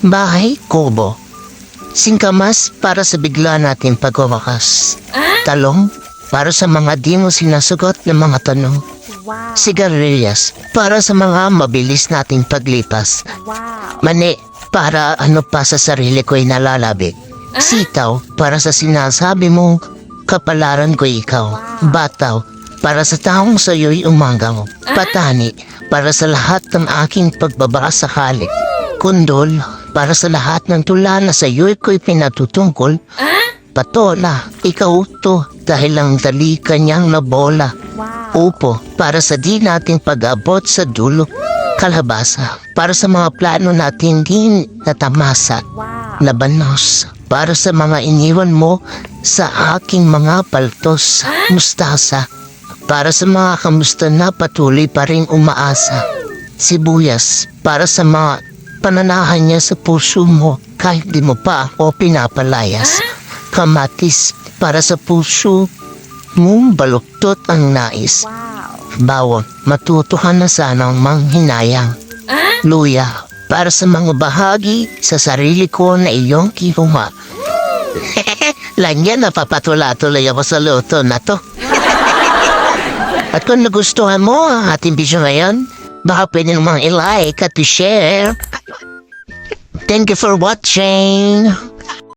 Bahay kubo. Singkamas para sa bigla natin pagwawakas. Talong para sa mga di mo sinasagot ng mga tanong. Wow. Sigarilyas para sa mga mabilis nating paglipas. Wow. Mani para ano pa sa sarili ko'y nalalabig. Sitaw para sa sinasabi mong kapalaran ko ikaw. Bataw para sa taong sa'yo'y umanggaw. Patani para sa lahat ng aking pagbabakasakali. Kundol para sa lahat ng tula na sa'yo'y ko'y pinatutungkol. Patola, ikaw to dahil ang dali kanyang nabola. Wow. Upo para sa di nating pag-abot sa dulo. Kalabasa para sa mga plano natin di natamasa. Wow. Labanos para sa mga iniwan mo sa aking mga paltos. Mustasa para sa mga kamusta na patuloy pa rin umaasa. Sibuyas para sa mga pananahan niya sa puso mo kahit di mo pa ako pinapalayas. Kamatis para sa puso mong baluktot ang nais. Wow. Bawang matutuhan na sanang manghinayang. Luya para sa mga bahagi sa sarili ko na iyong kinuha. Lang yan, napapatula-tuloy ako sa luto na to. At kung nagustuhan mo ang ating video ngayon, baka pwede namang i-like at i-share. Thank you for watching.